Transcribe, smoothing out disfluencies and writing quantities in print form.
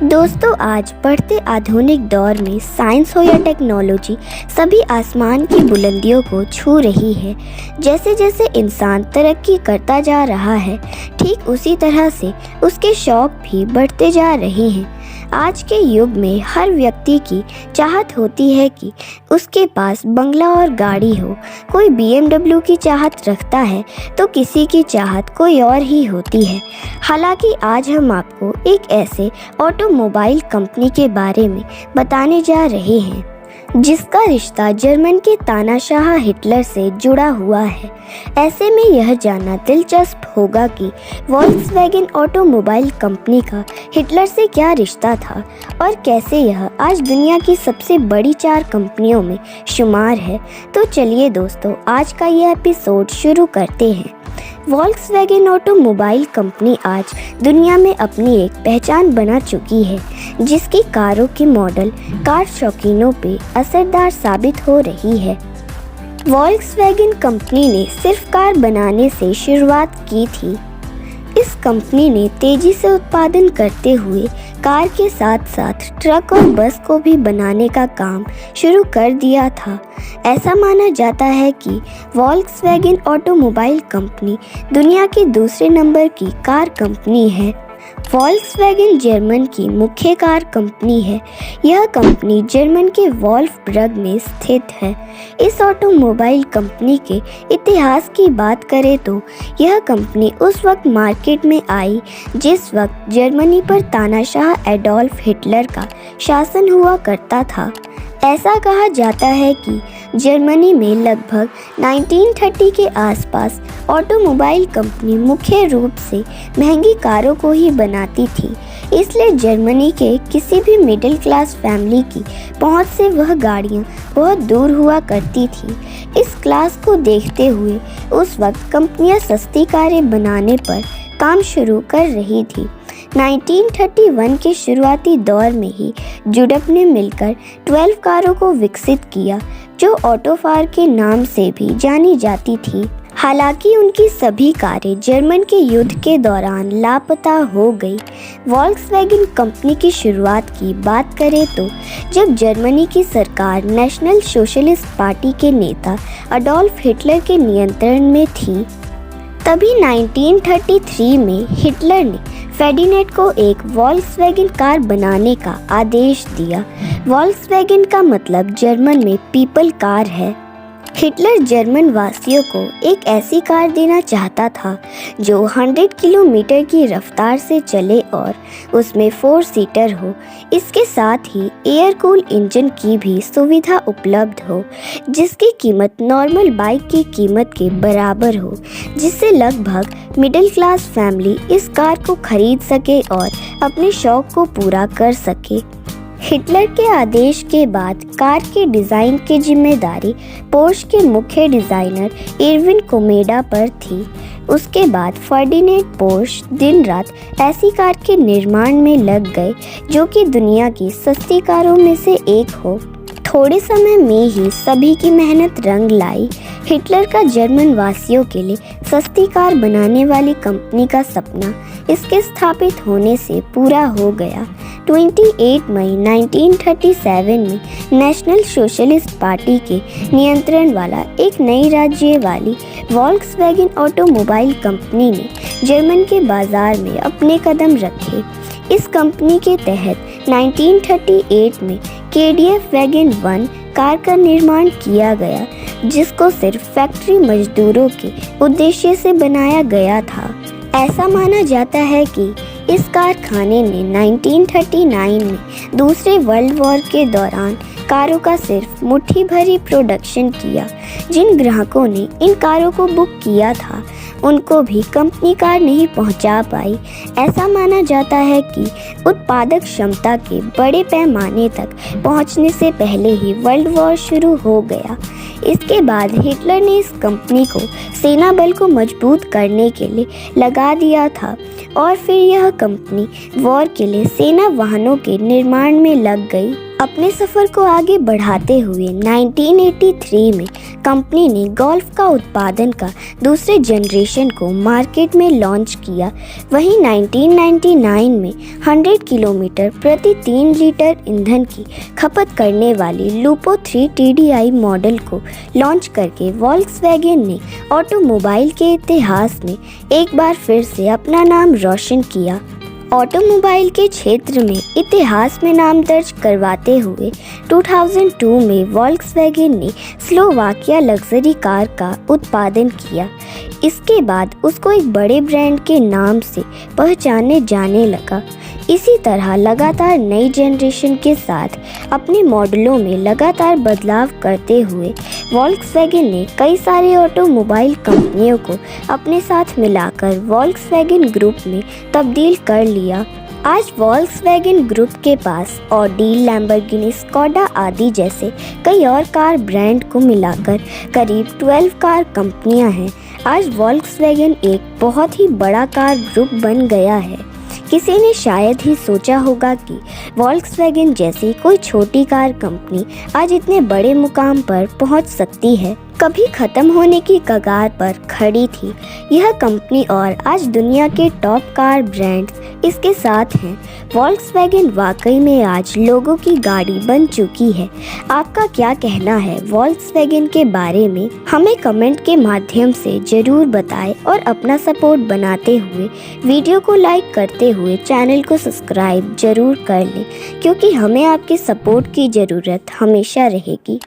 दोस्तों, आज बढ़ते आधुनिक दौर में साइंस हो या टेक्नोलॉजी, सभी आसमान की बुलंदियों को छू रही है। जैसे जैसे इंसान तरक्की करता जा रहा है, ठीक उसी तरह से उसके शौक भी बढ़ते जा रहे हैं। आज के युग में हर व्यक्ति की चाहत होती है कि उसके पास बंगला और गाड़ी हो। कोई BMW की चाहत रखता है तो किसी की चाहत कोई और ही होती है। हालांकि आज हम आपको एक ऐसे ऑटोमोबाइल कंपनी के बारे में बताने जा रहे हैं जिसका रिश्ता जर्मन के तानाशाह हिटलर से जुड़ा हुआ है। ऐसे में यह जानना दिलचस्प होगा कि वॉल्क्सवैगन ऑटोमोबाइल कंपनी का हिटलर से क्या रिश्ता था और कैसे यह आज दुनिया की सबसे बड़ी 4 कंपनियों में शुमार है। तो चलिए दोस्तों, आज का ये एपिसोड शुरू करते हैं। वॉल्क्सवैगन ऑटोमोबाइल कंपनी आज दुनिया में अपनी एक पहचान बना चुकी है, जिसकी कारों के मॉडल कार शौकीनों पे असरदार साबित हो रही है। वॉल्क्सवैगन कंपनी ने सिर्फ कार बनाने से शुरुआत की थी। इस कंपनी ने तेजी से उत्पादन करते हुए कार के साथ साथ ट्रक और बस को भी बनाने का काम शुरू कर दिया था। ऐसा माना जाता है कि वॉल्क्सवैगन ऑटोमोबाइल कंपनी दुनिया की दूसरे नंबर की कार कंपनी है। वॉल्क्सवैगन जर्मन की मुख्य कार कंपनी है। यह कंपनी जर्मन के वोल्फसबर्ग में स्थित है। इस ऑटोमोबाइल कंपनी के इतिहास की बात करें तो यह कंपनी उस वक्त मार्केट में आई जिस वक्त जर्मनी पर तानाशाह एडोल्फ हिटलर का शासन हुआ करता था। ऐसा कहा जाता है कि जर्मनी में लगभग 1930 के आसपास ऑटोमोबाइल कंपनी मुख्य रूप से महंगी कारों को ही बनाती थी, इसलिए जर्मनी के किसी भी मिडिल क्लास फैमिली की पहुंच से वह गाड़ियां बहुत दूर हुआ करती थी। इस क्लास को देखते हुए उस वक्त कंपनियां सस्ती कारें बनाने पर काम शुरू कर रही थी। 1931 के शुरुआती दौर में ही जुडप ने मिलकर 12 कारों को विकसित किया, जो ऑटोफार के नाम से भी जानी जाती थी। हालांकि उनकी सभी कारें जर्मन के युद्ध के दौरान लापता हो गई। वॉल्क्सवैगन कंपनी की शुरुआत की बात करें तो जब जर्मनी की सरकार नेशनल सोशलिस्ट पार्टी के नेता अडोल्फ हिटलर के नियंत्रण में थी, तभी 1933 में हिटलर ने फेर्डिनेंड को एक वॉल्क्सवैगन कार बनाने का आदेश दिया। वॉल्क्सवैगन का मतलब जर्मन में पीपल कार है। हिटलर जर्मन वासियों को एक ऐसी कार देना चाहता था जो 100 किलोमीटर की रफ्तार से चले और उसमें 4 सीटर हो। इसके साथ ही एयर कूल इंजन की भी सुविधा उपलब्ध हो, जिसकी कीमत नॉर्मल बाइक की कीमत के बराबर हो, जिससे लगभग मिडिल क्लास फैमिली इस कार को खरीद सके और अपने शौक को पूरा कर सके। हिटलर के आदेश के बाद कार के डिज़ाइन की जिम्मेदारी पोर्श के मुख्य डिज़ाइनर इरविन कोमेडा पर थी। उसके बाद फर्डिनेंड पोर्श दिन रात ऐसी कार के निर्माण में लग गए जो कि दुनिया की सस्ती कारों में से एक हो। थोड़े समय में ही सभी की मेहनत रंग लाई। हिटलर का जर्मन वासियों के लिए सस्ती कार बनाने वाली कंपनी का सपना इसके स्थापित होने से पूरा हो गया। 28 मई 1937 में नेशनल सोशलिस्ट पार्टी के नियंत्रण वाला एक नई राज्य वाली वॉल्क्सवैगन ऑटोमोबाइल कंपनी ने जर्मन के बाजार में अपने कदम रखे। इस कंपनी के तहत 1938 में KDF वैगन 1 कार का निर्माण किया गया, जिसको सिर्फ फैक्ट्री मजदूरों के उद्देश्य से बनाया गया था। ऐसा माना जाता है कि इस कारखाने ने 1939 में दूसरे वर्ल्ड वॉर के दौरान कारों का सिर्फ मुट्ठी भरी प्रोडक्शन किया। जिन ग्राहकों ने इन कारों को बुक किया था उनको भी कंपनी कार नहीं पहुंचा पाई। ऐसा माना जाता है कि उत्पादक क्षमता के बड़े पैमाने तक पहुंचने से पहले ही वर्ल्ड वॉर शुरू हो गया। इसके बाद हिटलर ने इस कंपनी को सेना बल को मजबूत करने के लिए लगा दिया था और फिर यह कंपनी वॉर के लिए सेना वाहनों के निर्माण में लग गई। अपने सफ़र को आगे बढ़ाते हुए 1983 में कंपनी ने गोल्फ का उत्पादन का दूसरे जनरेशन को मार्केट में लॉन्च किया। वहीं 1999 में 100 किलोमीटर प्रति 3 लीटर ईंधन की खपत करने वाली लूपो 3 TDI मॉडल को लॉन्च करके वॉल्क्सवैगन ने ऑटोमोबाइल के इतिहास में एक बार फिर से अपना नाम रोशन किया। ऑटोमोबाइल के क्षेत्र में इतिहास में नाम दर्ज करवाते हुए 2002 में वॉल्क्सवैगन ने स्लोवाकिया लग्जरी कार का उत्पादन किया। इसके बाद उसको एक बड़े ब्रांड के नाम से पहचाने जाने लगा। इसी तरह लगातार नई जनरेशन के साथ अपने मॉडलों में लगातार बदलाव करते हुए वॉल्क्सवैगन ने कई सारे ऑटोमोबाइल कंपनियों को अपने साथ मिलाकर वॉल्क्सवैगन ग्रुप में तब्दील कर लिया। आज वॉल्क्सवैगन ग्रुप के पास ऑडी, लैम्बोर्गिनी, स्कोडा आदि जैसे कई और कार ब्रांड को मिलाकर करीब 12 कार कंपनियां हैं। आज वॉल्क्सवैगन एक बहुत ही बड़ा कार ग्रुप बन गया है। किसी ने शायद ही सोचा होगा कि वॉल्क्सवैगन जैसी कोई छोटी कार कंपनी आज इतने बड़े मुकाम पर पहुंच सकती है। कभी खत्म होने की कगार पर खड़ी थी यह कंपनी और आज दुनिया के टॉप कार ब्रांड्स इसके साथ हैं। वॉल्क्सवैगन वाकई में आज लोगों की गाड़ी बन चुकी है। आपका क्या कहना है वॉल्क्सवैगन के बारे में? हमें कमेंट के माध्यम से ज़रूर बताएं और अपना सपोर्ट बनाते हुए वीडियो को लाइक करते हुए चैनल को सब्सक्राइब ज़रूर कर लें, क्योंकि हमें आपके सपोर्ट की ज़रूरत हमेशा रहेगी।